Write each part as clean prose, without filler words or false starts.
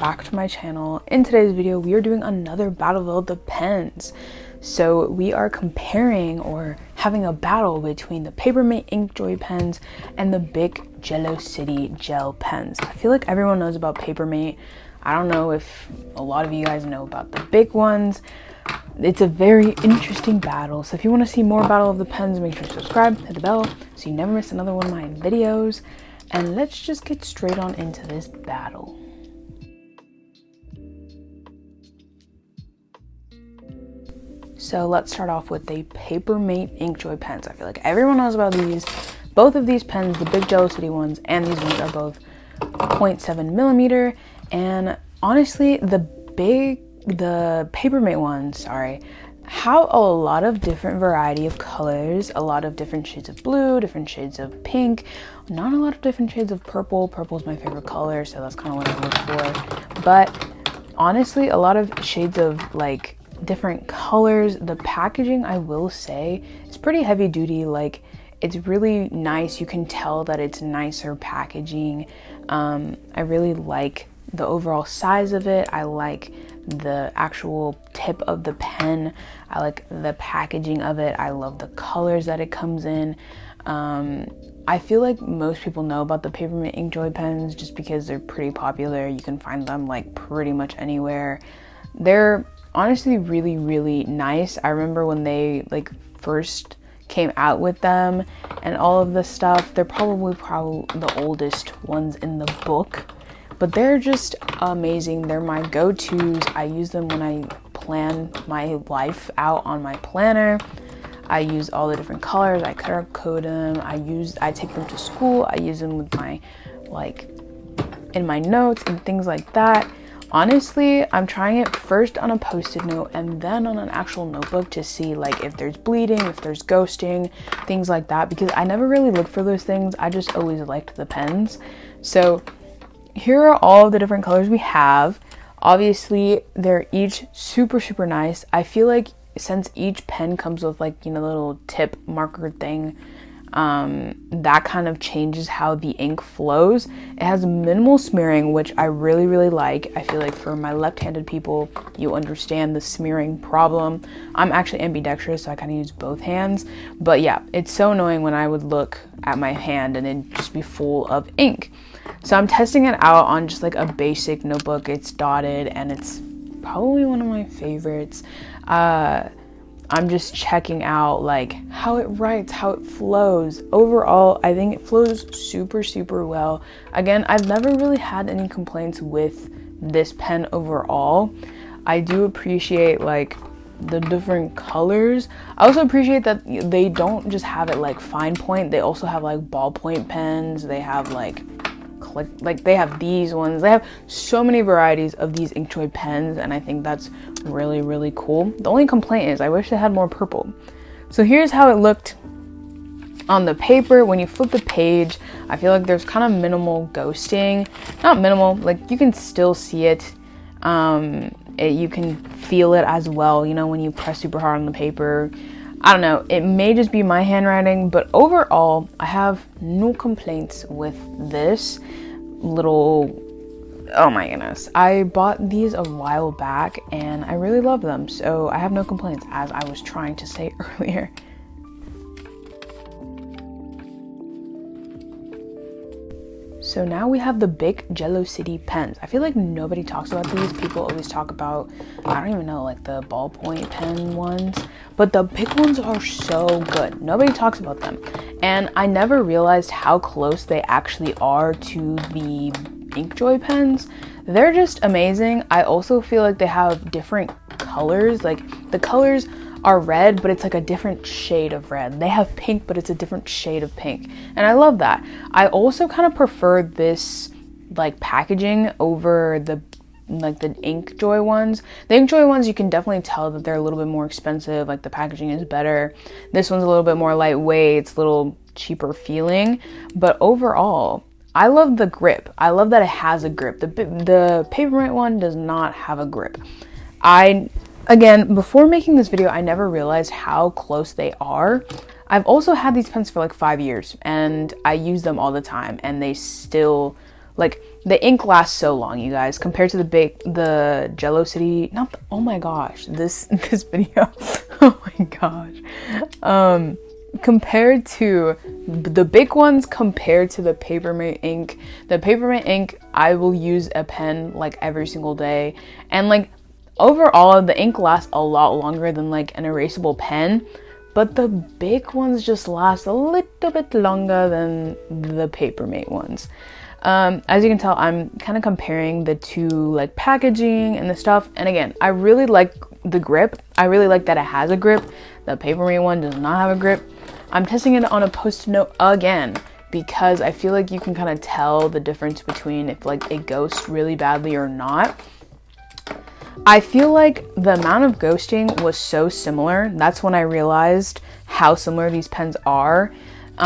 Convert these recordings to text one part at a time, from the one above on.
back to my channel. In today's video, we are doing another battle of the pens. So we are comparing or having a battle between the Papermate inkjoy pens and the Bic gelocity gel pens. I feel like everyone knows about Papermate. I don't know if a lot of you guys know about the Bic ones. It's a very interesting battle. So if you want to see more battle of the pens, make sure to subscribe, hit the bell so you never miss another one of my videos. And let's just get straight on into this battle. So let's start off with the Papermate inkjoy pens. I feel like everyone knows about these. Both of these pens, the Bic gelocity ones and these ones, are both 0.7 millimeter. And honestly, the Papermate ones, have a lot of different variety of colors, a lot of different shades of blue, different shades of pink, not a lot of different shades of purple. Purple is my favorite color, so that's kind of what I look for. But honestly, a lot of shades of like different colors. The packaging, I will say, is pretty heavy duty. Like, it's really nice. You can tell that it's nicer packaging. I really like the overall size of it. I like the actual tip of the pen. I like the packaging of it. I love the colors that it comes in. I feel like most people know about the Papermate inkjoy pens just because they're pretty popular. You can find them like pretty much anywhere. They're honestly really, really nice. I remember when they like first came out with them and all of this stuff. They're probably the oldest ones in the book. But they're just amazing. They're my go-tos. I use them when I plan my life out on my planner. I use all the different colors. I color code them. I take them to school. I use them with my, like, in my notes and things like that. Honestly, I'm trying it first on a post-it note and then on an actual notebook to see like if there's bleeding, if there's ghosting, things like that, because I never really look for those things. I just always liked the pens. So here are all of the different colors we have. Obviously, they're each super, super nice. I feel like since each pen comes with like, you know, the little tip marker thing, that kind of changes how the ink flows. It has minimal smearing, which I really, really like. I feel like for my left-handed people, you understand the smearing problem. I'm actually ambidextrous, so I kind of use both hands. But yeah, it's so annoying when I would look at my hand and it'd just be full of ink. So I'm testing it out on just like a basic notebook. It's dotted and it's probably one of my favorites. I'm just checking out like how it writes, how it flows. Overall, I think it flows super, super well. Again, I've never really had any complaints with this pen overall. I do appreciate like the different colors. I also appreciate that they don't just have it like fine point. They also have like ballpoint pens. They have like they have these ones. They have so many varieties of these inkjoy pens, and I think that's really, really cool. The only complaint is I wish they had more purple. So here's how it looked on the paper. When you flip the page, I feel like there's kind of minimal ghosting. Not minimal, like you can still see it. You can feel it as well, you know, when you press super hard on the paper. I don't know, it may just be my handwriting, but overall, I have no complaints with this little, oh my goodness. I bought these a while back and I really love them, so I have no complaints, as I was trying to say earlier. So now we have the Bic gelocity pens. I feel like nobody talks about these. People always talk about, I don't even know, like the ballpoint pen ones, but the Bic ones are so good. Nobody talks about them. And I never realized how close they actually are to the inkjoy pens. They're just amazing. I also feel like they have different colors. Like the colors are red, but it's like a different shade of red. They have pink, but it's a different shade of pink. And I love that. I also kind of prefer this like packaging over the inkjoy ones. The inkjoy ones, you can definitely tell that they're a little bit more expensive. Like the packaging is better. This one's a little bit more lightweight. It's a little cheaper feeling. But overall, I love the grip. I love that it has a grip. The Papermate one does not have a grip. Again, before making this video, I never realized how close they are. I've also had these pens for like 5 years and I use them all the time and they still Like, the ink lasts so long, you guys, compared to the gelocity, oh my gosh, this video, oh my gosh, compared to the big ones, compared to the papermate ink, I will use a pen like every single day, and like overall the ink lasts a lot longer than like an erasable pen, but the big ones just last a little bit longer than the papermate ones. As you can tell, I'm kind of comparing the two, like packaging and the stuff, and again, I really like the grip. I really like that it has a grip. The papermate one does not have a grip. I'm testing it on a post-it note again because I feel like you can kind of tell the difference between if like it ghosts really badly or not. I feel like the amount of ghosting was so similar. That's when I realized how similar these pens are. The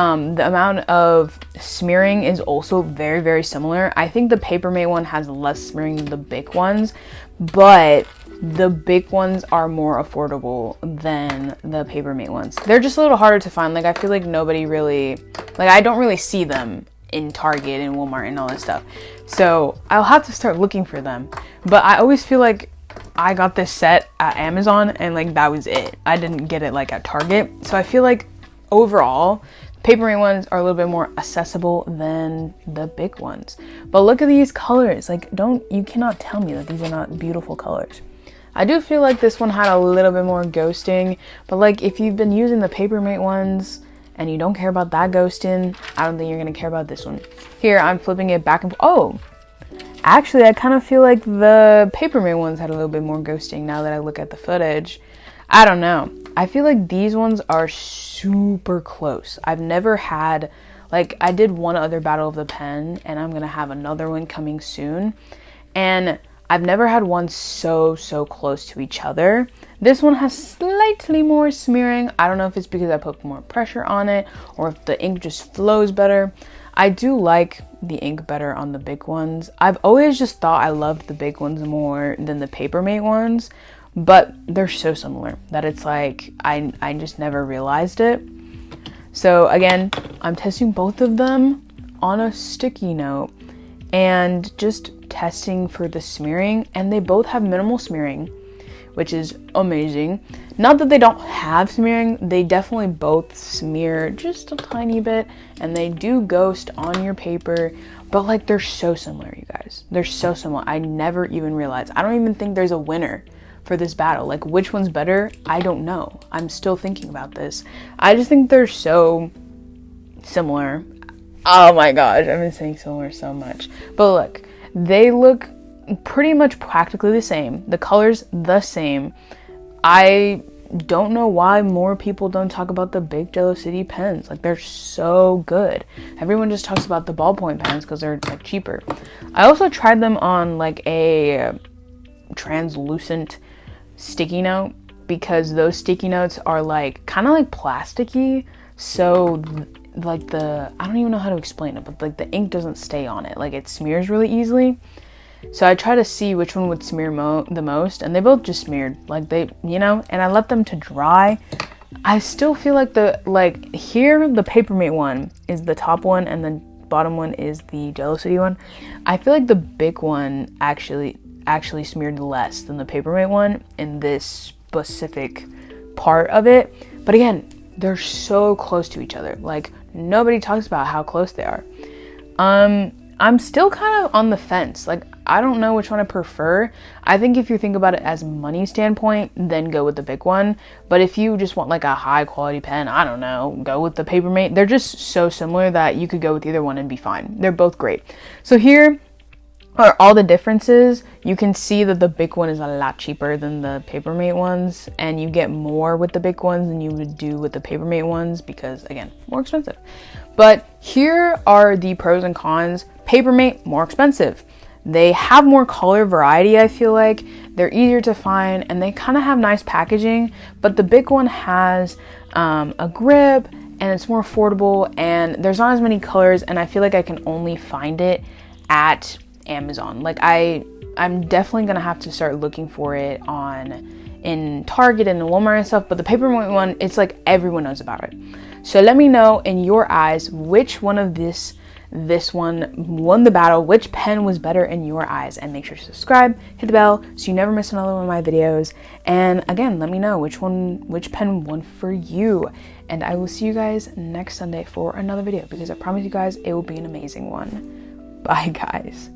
amount of smearing is also very, very similar. I think the papermate one has less smearing than the big ones, but the big ones are more affordable than the papermate ones. They're just a little harder to find. Like, I feel like nobody really, like, I don't really see them in Target and Walmart and all that stuff. So I'll have to start looking for them. But I always feel like I got this set at Amazon and like that was it. I didn't get it like at Target. So I feel like overall, papermate ones are a little bit more accessible than the big ones. But look at these colors. Like, you cannot tell me that these are not beautiful colors. I do feel like this one had a little bit more ghosting, but like if you've been using the papermate ones and you don't care about that ghosting, I don't think you're gonna care about this one. Here, I'm flipping it back and oh, actually I kind of feel like the papermate ones had a little bit more ghosting now that I look at the footage. I don't know. I feel like these ones are super close. I've never had, like, I did one other battle of the pen and I'm gonna have another one coming soon, and I've never had one so close to each other. This one has slightly more smearing. I don't know if it's because I put more pressure on it or if the ink just flows better. I do like the ink better on the big ones. I've always just thought I loved the big ones more than the papermate ones, but they're so similar that it's like I just never realized it. So again, I'm testing both of them on a sticky note and just testing for the smearing, and they both have minimal smearing, which is amazing. Not that they don't have smearing, they definitely both smear just a tiny bit, and they do ghost on your paper, but like they're so similar, you guys. They're so similar. I never even realized. I don't even think there's a winner for this battle. Like, which one's better? I don't know. I'm still thinking about this. I just think they're so similar. Oh my gosh, I've been saying similar so much. But look, they look pretty much practically the same. The color's the same. I don't know why more people don't talk about the big gelocity pens. Like, they're so good. Everyone just talks about the ballpoint pens because they're like cheaper. I also tried them on like a translucent sticky note because those sticky notes are like kind of like plasticky. So like I don't even know how to explain it, but like the ink doesn't stay on it. Like, it smears really easily. So I try to see which one would smear the most, and they both just smeared. Like, they, and I let them to dry. I still feel like here, the papermate one is the top one, and the bottom one is the gelocity one. I feel like the big one actually smeared less than the papermate one in this specific part of it. But again, they're so close to each other. Like, nobody talks about how close they are. I'm still kind of on the fence. Like, I don't know which one I prefer. I think if you think about it as money standpoint, then go with the big one. But if you just want like a high quality pen, I don't know, go with the papermate. They're just so similar that you could go with either one and be fine. They're both great. So here are all the differences. You can see that the big one is a lot cheaper than the papermate ones, and you get more with the big ones than you would do with the papermate ones because, again, more expensive. But here are the pros and cons. Papermate, more expensive. They have more color variety, I feel like. They're easier to find, and they kind of have nice packaging, but the big one has a grip, and it's more affordable, and there's not as many colors, and I feel like I can only find it at Amazon. Like, I'm definitely gonna have to start looking for it in Target and Walmart and stuff, but the papermate one, it's like everyone knows about it. So let me know in your eyes which one of this this one won the battle, which pen was better in your eyes. And make sure to subscribe, hit the bell so you never miss another one of my videos. And again, let me know which pen won for you. And I will see you guys next Sunday for another video, because I promise you guys it will be an amazing one. Bye guys.